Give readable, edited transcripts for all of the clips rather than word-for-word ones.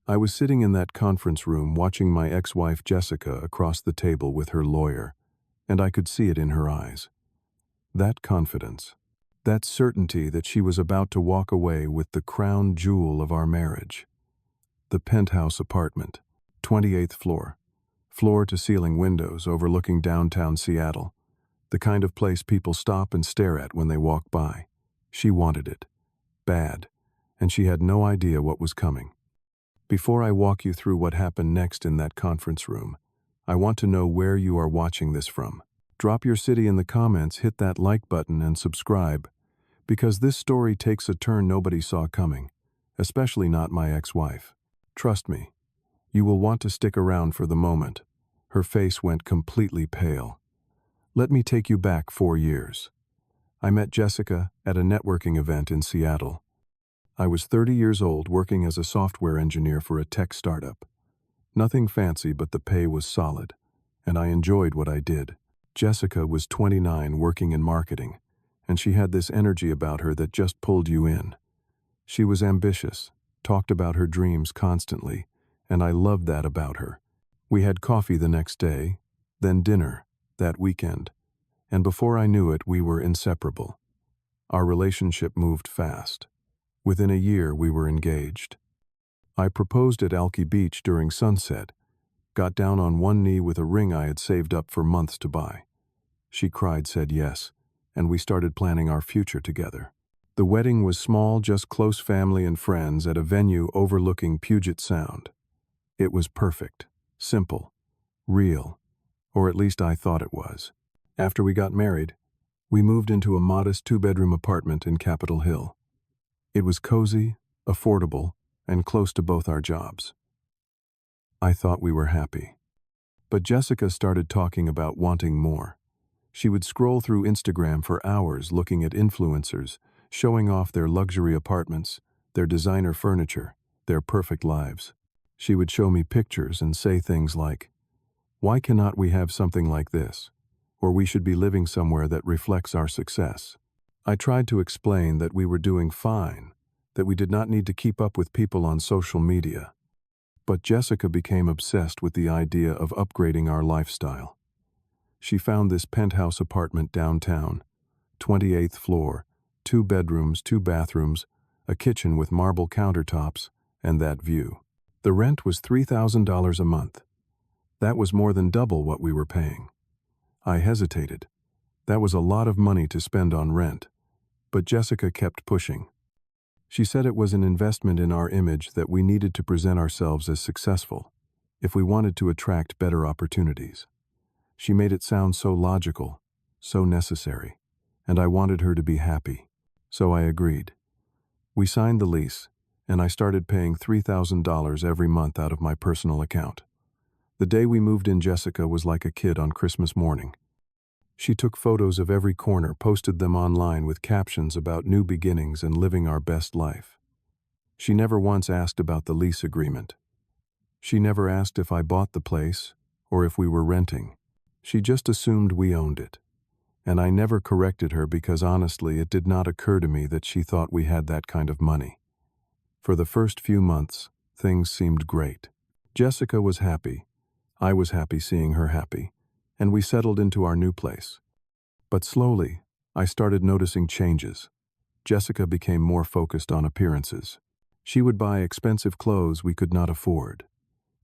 I was sitting in that conference room watching my ex-wife Jessica across the table with her lawyer, and I could see it in her eyes. That confidence, that certainty that she was about to walk away with the crown jewel of our marriage. The penthouse apartment, 28th floor, floor-to-ceiling windows overlooking downtown Seattle, the kind of place people stop and stare at when they walk by. She wanted it, bad, and she had no idea what was coming. Before I walk you through what happened next in that conference room, I want to know where you are watching this from. Drop your city in the comments, hit that like button, and subscribe, because this story takes a turn nobody saw coming, especially not my ex-wife. Trust me, you will want to stick around for the moment. Her face went completely pale. Let me take you back 4 years. I met Jessica at a networking event in Seattle. I was 30 years old working as a software engineer for a tech startup. Nothing fancy, but the pay was solid, and I enjoyed what I did. Jessica was 29 working in marketing, and she had this energy about her that just pulled you in. She was ambitious, talked about her dreams constantly, and I loved that about her. We had coffee the next day, then dinner that weekend, and before I knew it, we were inseparable. Our relationship moved fast. Within a year, we were engaged. I proposed at Alki Beach during sunset, got down on one knee with a ring I had saved up for months to buy. She cried, said yes, and we started planning our future together. The wedding was small, just close family and friends at a venue overlooking Puget Sound. It was perfect, simple, real, or at least I thought it was. After we got married, we moved into a modest 2-bedroom apartment in Capitol Hill. It was cozy, affordable, and close to both our jobs. I thought we were happy. But Jessica started talking about wanting more. She would scroll through Instagram for hours looking at influencers, showing off their luxury apartments, their designer furniture, their perfect lives. She would show me pictures and say things like, "Why cannot we have something like this? Or we should be living somewhere that reflects our success." I tried to explain that we were doing fine, that we did not need to keep up with people on social media. But Jessica became obsessed with the idea of upgrading our lifestyle. She found this penthouse apartment downtown, 28th floor, 2 bedrooms, 2 bathrooms, a kitchen with marble countertops, and that view. The rent was $3,000 a month. That was more than double what we were paying. I hesitated. That was a lot of money to spend on rent. But Jessica kept pushing. She said it was an investment in our image, that we needed to present ourselves as successful if we wanted to attract better opportunities. She made it sound so logical, so necessary, and I wanted her to be happy. So I agreed. We signed the lease, and I started paying $3,000 every month out of my personal account. The day we moved in, Jessica was like a kid on Christmas morning. She took photos of every corner, posted them online with captions about new beginnings and living our best life. She never once asked about the lease agreement. She never asked if I bought the place or if we were renting. She just assumed we owned it. And I never corrected her because honestly, it did not occur to me that she thought we had that kind of money. For the first few months, things seemed great. Jessica was happy. I was happy seeing her happy. And we settled into our new place. But slowly, I started noticing changes. Jessica became more focused on appearances. She would buy expensive clothes we could not afford,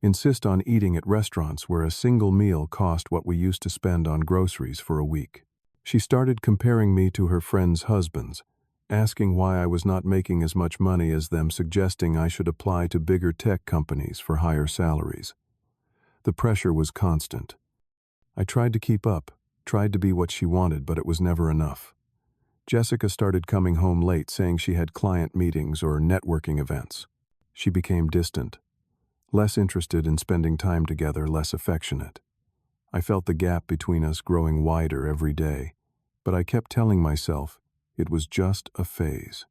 insist on eating at restaurants where a single meal cost what we used to spend on groceries for a week. She started comparing me to her friends' husbands, asking why I was not making as much money as them, suggesting I should apply to bigger tech companies for higher salaries. The pressure was constant. I tried to keep up, tried to be what she wanted, but it was never enough. Jessica started coming home late, saying she had client meetings or networking events. She became distant, less interested in spending time together, less affectionate. I felt the gap between us growing wider every day, but I kept telling myself it was just a phase,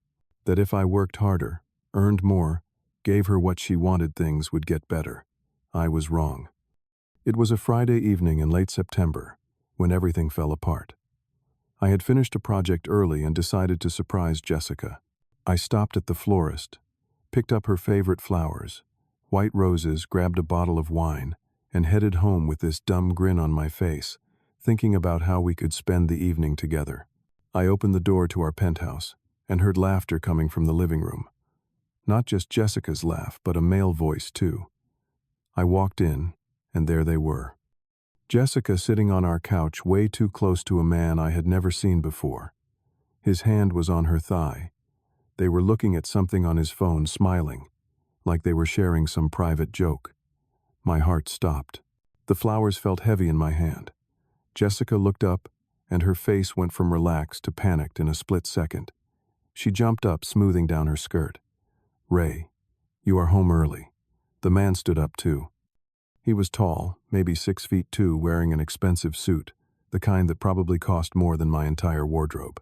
that if I worked harder, earned more, gave her what she wanted, things would get better. I was wrong. It was a Friday evening in late September, when everything fell apart. I had finished a project early and decided to surprise Jessica. I stopped at the florist, picked up her favorite flowers, white roses, grabbed a bottle of wine, and headed home with this dumb grin on my face, thinking about how we could spend the evening together. I opened the door to our penthouse and heard laughter coming from the living room. Not just Jessica's laugh, but a male voice too. I walked in, and there they were. Jessica sitting on our couch way too close to a man I had never seen before. His hand was on her thigh. They were looking at something on his phone, smiling, like they were sharing some private joke. My heart stopped. The flowers felt heavy in my hand. Jessica looked up, and her face went from relaxed to panicked in a split second. She jumped up, smoothing down her skirt. "Ray, you are home early." The man stood up too. He was tall, maybe 6'2", wearing an expensive suit, the kind that probably cost more than my entire wardrobe.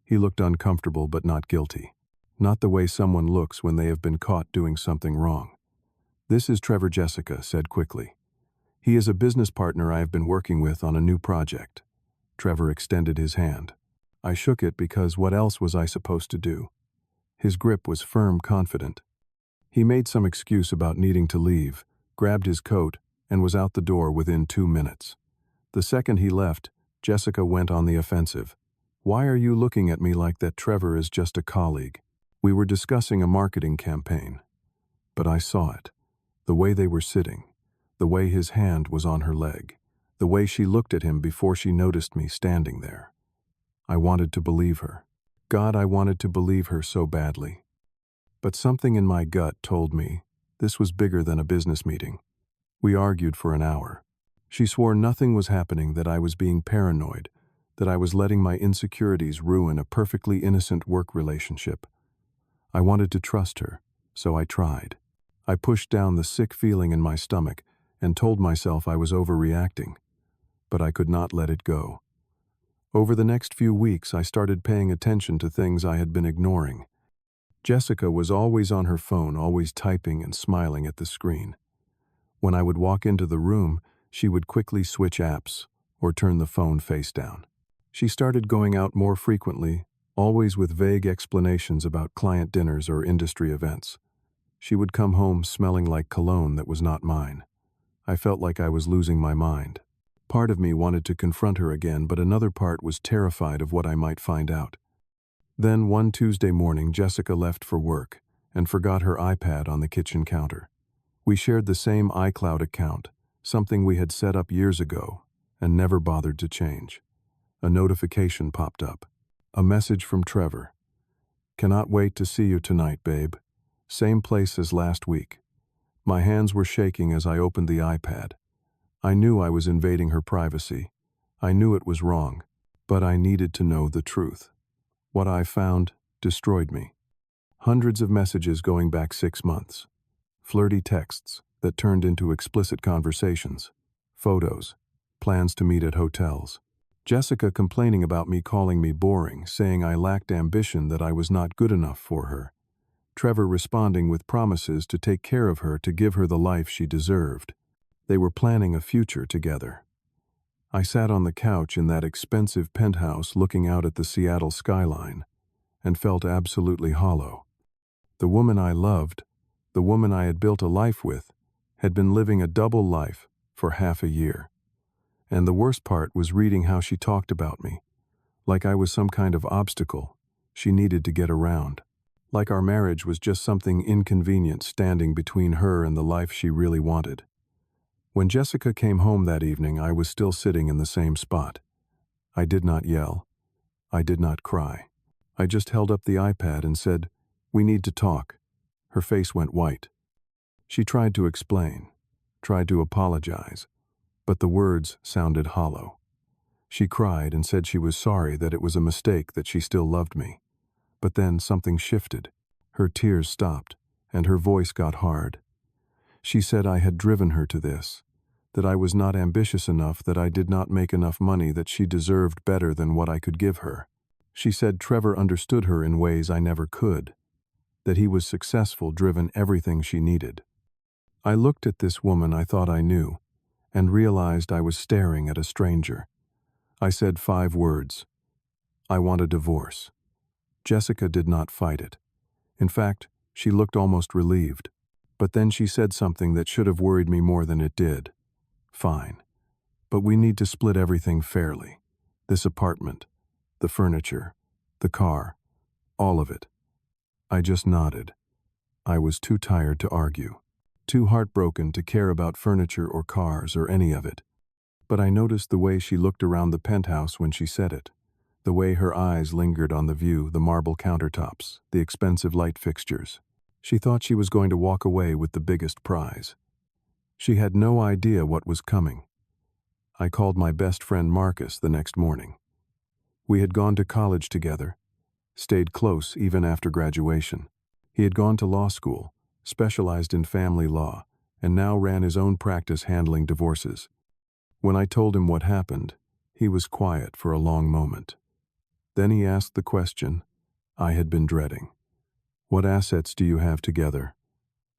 He looked uncomfortable but not guilty. Not the way someone looks when they have been caught doing something wrong. "This is Trevor," Jessica said quickly. "He is a business partner I have been working with on a new project." Trevor extended his hand. I shook it because what else was I supposed to do? His grip was firm, confident. He made some excuse about needing to leave, grabbed his coat, and was out the door within 2 minutes. The second he left, Jessica went on the offensive. "Why are you looking at me like that? Trevor is just a colleague." We were discussing a marketing campaign. But I saw it. The way they were sitting. The way his hand was on her leg. The way she looked at him before she noticed me standing there. I wanted to believe her. God, I wanted to believe her so badly. But something in my gut told me this was bigger than a business meeting. We argued for an hour. She swore nothing was happening, that I was being paranoid, that I was letting my insecurities ruin a perfectly innocent work relationship. I wanted to trust her, so I tried. I pushed down the sick feeling in my stomach and told myself I was overreacting, but I could not let it go. Over the next few weeks, I started paying attention to things I had been ignoring. Jessica was always on her phone, always typing and smiling at the screen. When I would walk into the room, she would quickly switch apps or turn the phone face down. She started going out more frequently, always with vague explanations about client dinners or industry events. She would come home smelling like cologne that was not mine. I felt like I was losing my mind. Part of me wanted to confront her again, but another part was terrified of what I might find out. Then one Tuesday morning, Jessica left for work and forgot her iPad on the kitchen counter. We shared the same iCloud account, something we had set up years ago and never bothered to change. A notification popped up. A message from Trevor. "Cannot wait to see you tonight, babe. Same place as last week." My hands were shaking as I opened the iPad. I knew I was invading her privacy. I knew it was wrong, but I needed to know the truth. What I found destroyed me. Hundreds of messages going back 6 months. Flirty texts that turned into explicit conversations. Photos. Plans to meet at hotels. Jessica complaining about me, calling me boring, saying I lacked ambition, that I was not good enough for her. Trevor responding with promises to take care of her, to give her the life she deserved. They were planning a future together. I sat on the couch in that expensive penthouse looking out at the Seattle skyline and felt absolutely hollow. The woman I loved, the woman I had built a life with, had been living a double life for half a year. And the worst part was reading how she talked about me, like I was some kind of obstacle she needed to get around, like our marriage was just something inconvenient standing between her and the life she really wanted. When Jessica came home that evening, I was still sitting in the same spot. I did not yell. I did not cry. I just held up the iPad and said, "We need to talk." Her face went white. She tried to explain, tried to apologize, but the words sounded hollow. She cried and said she was sorry, that it was a mistake, that she still loved me. But then something shifted. Her tears stopped, and her voice got hard. She said I had driven her to this, that I was not ambitious enough, that I did not make enough money, that she deserved better than what I could give her. She said Trevor understood her in ways I never could, that he was successful, driven, everything she needed. I looked at this woman I thought I knew, and realized I was staring at a stranger. I said 5 words. I want a divorce. Jessica did not fight it. In fact, she looked almost relieved. But then she said something that should have worried me more than it did. Fine. But we need to split everything fairly. This apartment, the furniture, the car, all of it. I just nodded. I was too tired to argue, too heartbroken to care about furniture or cars or any of it. But I noticed the way she looked around the penthouse when she said it, the way her eyes lingered on the view, the marble countertops, the expensive light fixtures. She thought she was going to walk away with the biggest prize. She had no idea what was coming. I called my best friend Marcus the next morning. We had gone to college together, stayed close even after graduation. He had gone to law school, specialized in family law, and now ran his own practice handling divorces. When I told him what happened, he was quiet for a long moment. Then he asked the question I had been dreading. What assets do you have together?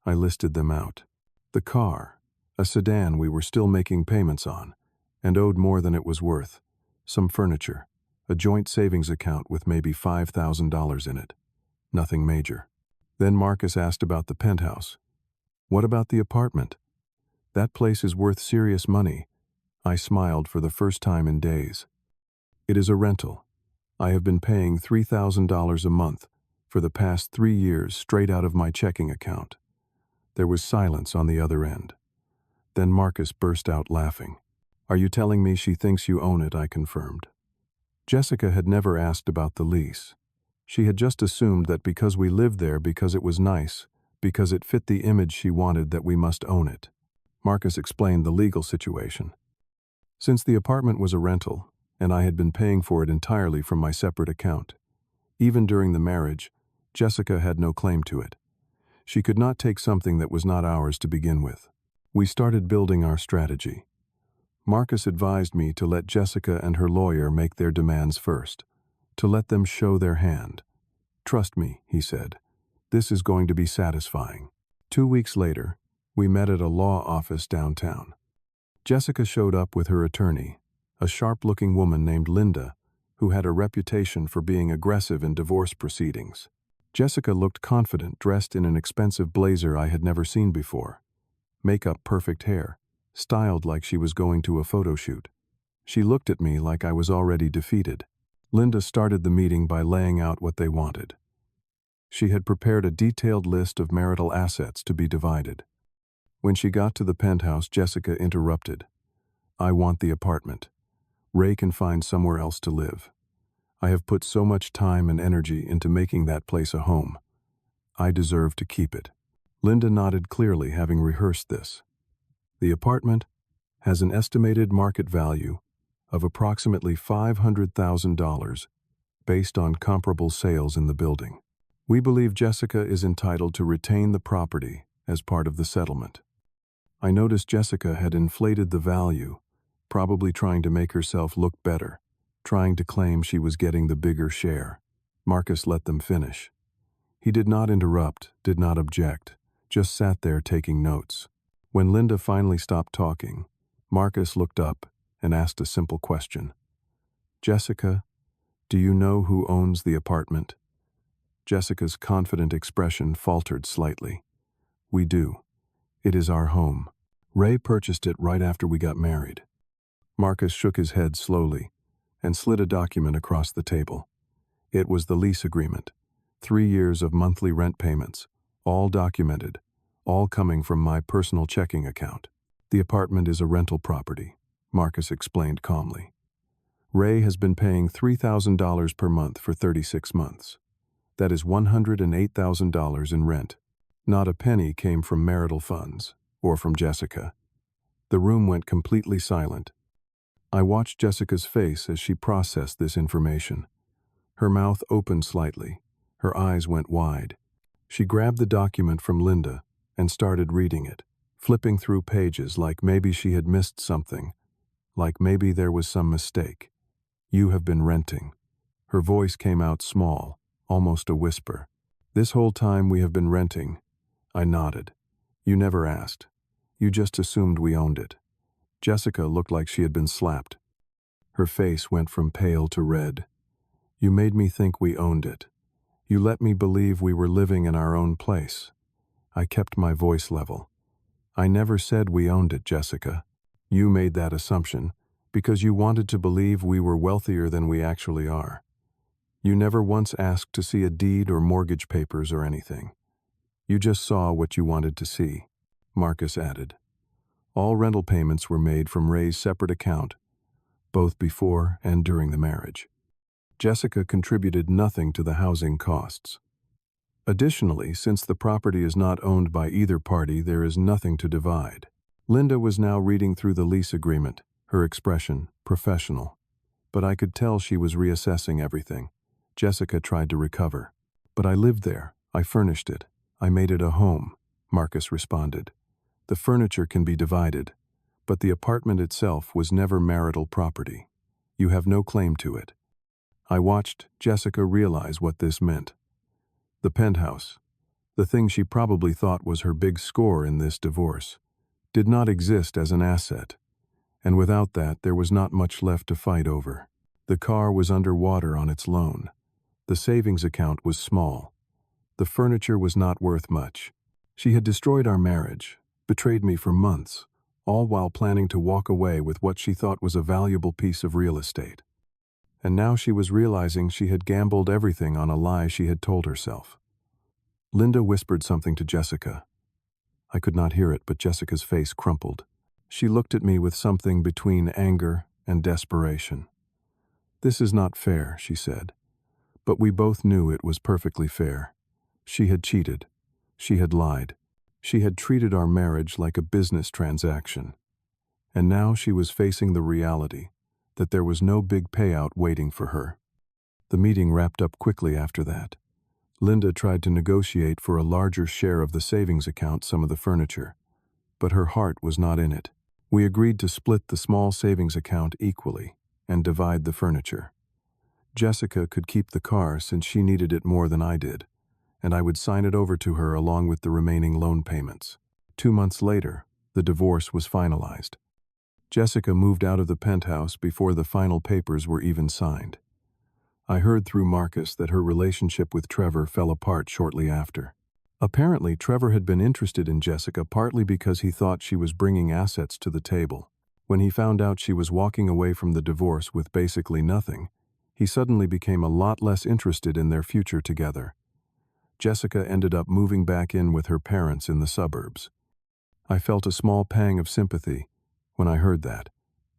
I listed them out. The car, a sedan we were still making payments on, and owed more than it was worth. Some furniture, a joint savings account with maybe $5,000 in it. Nothing major. Then Marcus asked about the penthouse. What about the apartment? That place is worth serious money. I smiled for the first time in days. It is a rental. I have been paying $3,000 a month for the past 3 years straight out of my checking account. There was silence on the other end. Then Marcus burst out laughing. Are you telling me she thinks you own it? I confirmed. Jessica had never asked about the lease. She had just assumed that because we lived there, because it was nice, because it fit the image she wanted, that we must own it. Marcus explained the legal situation. Since the apartment was a rental, and I had been paying for it entirely from my separate account, even during the marriage, Jessica had no claim to it. She could not take something that was not ours to begin with. We started building our strategy. Marcus advised me to let Jessica and her lawyer make their demands first, to let them show their hand. Trust me, he said. This is going to be satisfying. 2 weeks later, we met at a law office downtown. Jessica showed up with her attorney, a sharp-looking woman named Linda, who had a reputation for being aggressive in divorce proceedings. Jessica looked confident, dressed in an expensive blazer I had never seen before. Makeup, perfect hair, styled like she was going to a photo shoot. She looked at me like I was already defeated. Linda started the meeting by laying out what they wanted. She had prepared a detailed list of marital assets to be divided. When she got to the penthouse, Jessica interrupted. I want the apartment. Ray can find somewhere else to live. I have put so much time and energy into making that place a home. I deserve to keep it. Linda nodded clearly, having rehearsed this. The apartment has an estimated market value of approximately $500,000 based on comparable sales in the building. We believe Jessica is entitled to retain the property as part of the settlement. I noticed Jessica had inflated the value, probably trying to make herself look better, trying to claim she was getting the bigger share. Marcus let them finish. He did not interrupt, did not object, just sat there taking notes. When Linda finally stopped talking, Marcus looked up and asked a simple question. Jessica, do you know who owns the apartment? Jessica's confident expression faltered slightly. We do. It is our home. Ray purchased it right after we got married. Marcus shook his head slowly and slid a document across the table. It was the lease agreement. 3 years of monthly rent payments, all documented, all coming from my personal checking account. The apartment is a rental property, Marcus explained calmly. Ray has been paying $3,000 per month for 36 months. That is $108,000 in rent. Not a penny came from marital funds or from Jessica. The room went completely silent. I watched Jessica's face as she processed this information. Her mouth opened slightly. Her eyes went wide. She grabbed the document from Linda and started reading it, flipping through pages like maybe she had missed something, like maybe there was some mistake. You have been renting. Her voice came out small, almost a whisper. This whole time we have been renting. I nodded. You never asked. You just assumed we owned it. Jessica looked like she had been slapped. Her face went from pale to red. You made me think we owned it. You let me believe we were living in our own place. I kept my voice level. "I never said we owned it, Jessica. You made that assumption because you wanted to believe we were wealthier than we actually are. You never once asked to see a deed or mortgage papers or anything. You just saw what you wanted to see," Marcus added. All rental payments were made from Ray's separate account, both before and during the marriage. Jessica contributed nothing to the housing costs. Additionally, since the property is not owned by either party, there is nothing to divide. Linda was now reading through the lease agreement, her expression professional. But I could tell she was reassessing everything. Jessica tried to recover. "But I lived there. I furnished it. I made it a home," Marcus responded. "The furniture can be divided, but the apartment itself was never marital property. You have no claim to it." I watched Jessica realize what this meant. The penthouse, the thing she probably thought was her big score in this divorce, did not exist as an asset, and without that there was not much left to fight over. The car was underwater on its loan. The savings account was small. The furniture was not worth much. She had destroyed our marriage, betrayed me for months, all while planning to walk away with what she thought was a valuable piece of real estate. And now she was realizing she had gambled everything on a lie she had told herself. Linda whispered something to Jessica. I could not hear it, but Jessica's face crumpled. She looked at me with something between anger and desperation. "This is not fair," she said. But we both knew it was perfectly fair. She had cheated. She had lied. She had treated our marriage like a business transaction. And now she was facing the reality that there was no big payout waiting for her. The meeting wrapped up quickly after that. Linda tried to negotiate for a larger share of the savings account, some of the furniture, but her heart was not in it. We agreed to split the small savings account equally and divide the furniture. Jessica could keep the car since she needed it more than I did, and I would sign it over to her along with the remaining loan payments. 2 months later, the divorce was finalized. Jessica moved out of the penthouse before the final papers were even signed. I heard through Marcus that her relationship with Trevor fell apart shortly after. Apparently, Trevor had been interested in Jessica partly because he thought she was bringing assets to the table. When he found out she was walking away from the divorce with basically nothing, he suddenly became a lot less interested in their future together. Jessica ended up moving back in with her parents in the suburbs. I felt a small pang of sympathy when I heard that,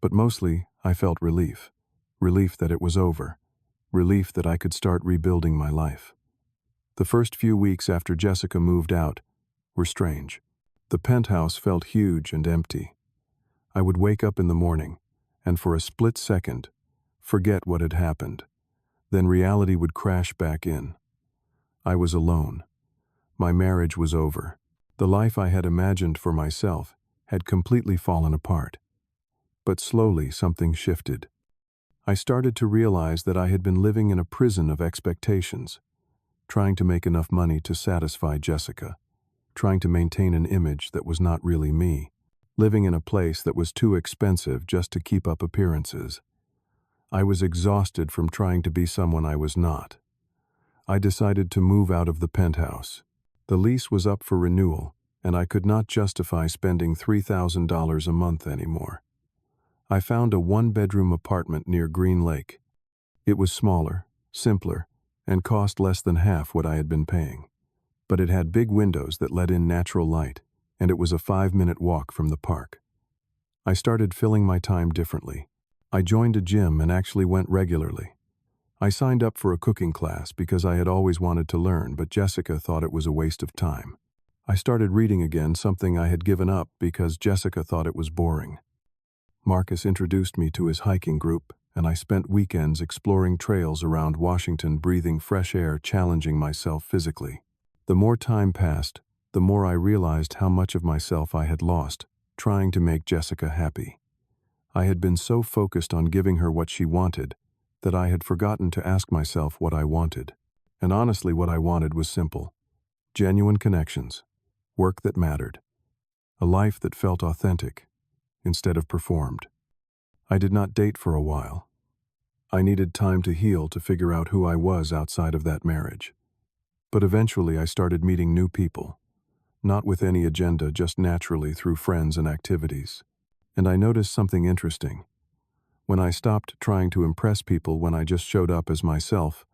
but mostly I felt relief. Relief that it was over. Relief that I could start rebuilding my life. The first few weeks after Jessica moved out were strange. The penthouse felt huge and empty. I would wake up in the morning, and for a split second, forget what had happened. Then reality would crash back in. I was alone. My marriage was over. The life I had imagined for myself had completely fallen apart. But slowly something shifted. I started to realize that I had been living in a prison of expectations, trying to make enough money to satisfy Jessica, trying to maintain an image that was not really me, living in a place that was too expensive just to keep up appearances. I was exhausted from trying to be someone I was not. I decided to move out of the penthouse. The lease was up for renewal, and I could not justify spending $3,000 a month anymore. I found a one-bedroom apartment near Green Lake. It was smaller, simpler, and cost less than half what I had been paying. But it had big windows that let in natural light, and it was a 5-minute walk from the park. I started filling my time differently. I joined a gym and actually went regularly. I signed up for a cooking class because I had always wanted to learn, but Jessica thought it was a waste of time. I started reading again, something I had given up because Jessica thought it was boring. Marcus introduced me to his hiking group, and I spent weekends exploring trails around Washington, breathing fresh air, challenging myself physically. The more time passed, the more I realized how much of myself I had lost, trying to make Jessica happy. I had been so focused on giving her what she wanted that I had forgotten to ask myself what I wanted. And honestly, what I wanted was simple. Genuine connections, work that mattered, a life that felt authentic instead of performed. I did not date for a while. I needed time to heal, to figure out who I was outside of that marriage. But eventually I started meeting new people. not with any agenda, just naturally through friends and activities. And I noticed something interesting. When I stopped trying to impress people, when I just showed up as myself,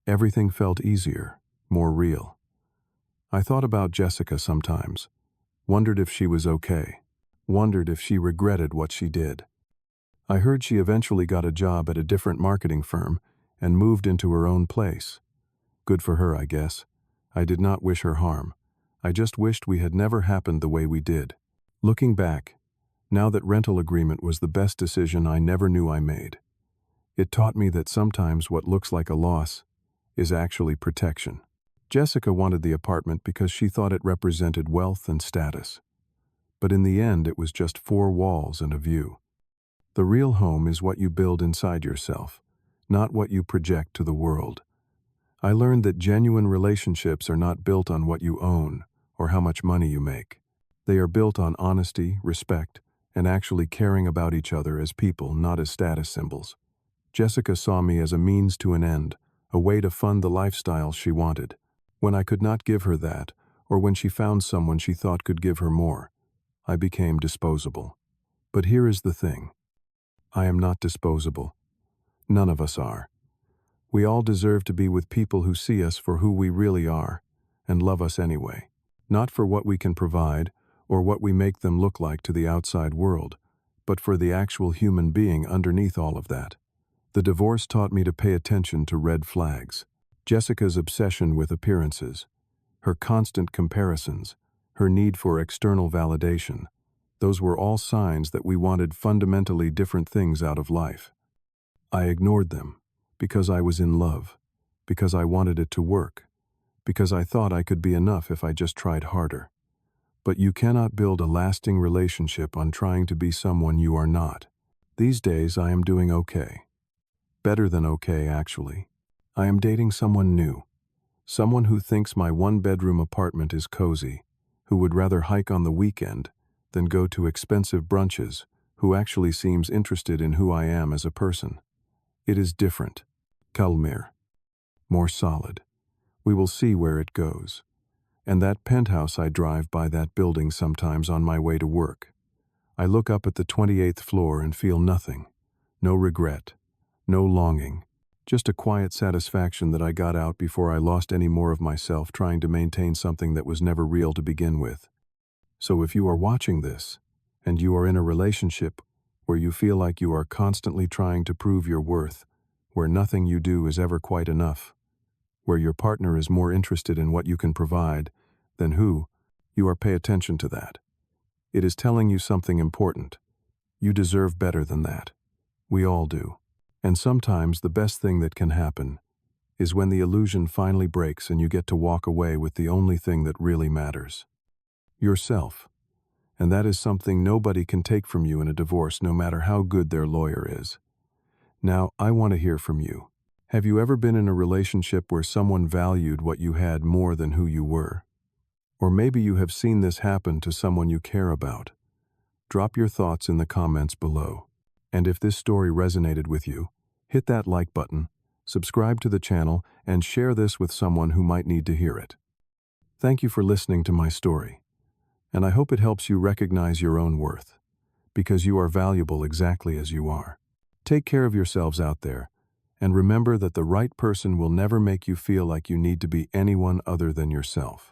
everything felt easier, more real. I thought about Jessica sometimes, wondered if she was okay, wondered if she regretted what she did. I heard she eventually got a job at a different marketing firm and moved into her own place. Good for her, I guess. I did not wish her harm. I just wished we had never happened the way we did. Looking back, now that rental agreement was the best decision I never knew I made. It taught me that sometimes what looks like a loss is actually protection. Jessica wanted the apartment because she thought it represented wealth and status. But in the end, it was just 4 walls and a view. The real home is what you build inside yourself, not what you project to the world. I learned that genuine relationships are not built on what you own or how much money you make. They are built on honesty, respect, and actually caring about each other as people, not as status symbols. Jessica saw me as a means to an end, a way to fund the lifestyle she wanted. When I could not give her that, or when she found someone she thought could give her more, I became disposable. But here is the thing. I am not disposable. None of us are. We all deserve to be with people who see us for who we really are, and love us anyway. Not for what we can provide, or what we make them look like to the outside world, but for the actual human being underneath all of that. The divorce taught me to pay attention to red flags. Jessica's obsession with appearances, her constant comparisons, her need for external validation, those were all signs that we wanted fundamentally different things out of life. I ignored them because I was in love, because I wanted it to work, because I thought I could be enough if I just tried harder. But you cannot build a lasting relationship on trying to be someone you are not. These days I am doing okay. Better than okay, actually. I am dating someone new. Someone who thinks my 1-bedroom apartment is cozy, who would rather hike on the weekend than go to expensive brunches, who actually seems interested in who I am as a person. It is different. Calmer. More solid. We will see where it goes. And that penthouse, I drive by that building sometimes on my way to work. I look up at the 28th floor and feel nothing. No regret. No longing. Just a quiet satisfaction that I got out before I lost any more of myself trying to maintain something that was never real to begin with. So if you are watching this, and you are in a relationship where you feel like you are constantly trying to prove your worth, where nothing you do is ever quite enough, where your partner is more interested in what you can provide than who you are, pay attention to that. It is telling you something important. You deserve better than that. We all do. And sometimes the best thing that can happen is when the illusion finally breaks and you get to walk away with the only thing that really matters. Yourself. And that is something nobody can take from you in a divorce, no matter how good their lawyer is. Now, I want to hear from you. Have you ever been in a relationship where someone valued what you had more than who you were? Or maybe you have seen this happen to someone you care about. Drop your thoughts in the comments below. And if this story resonated with you, hit that like button, subscribe to the channel, and share this with someone who might need to hear it. Thank you for listening to my story. And I hope it helps you recognize your own worth, because you are valuable exactly as you are. Take care of yourselves out there, and remember that the right person will never make you feel like you need to be anyone other than yourself.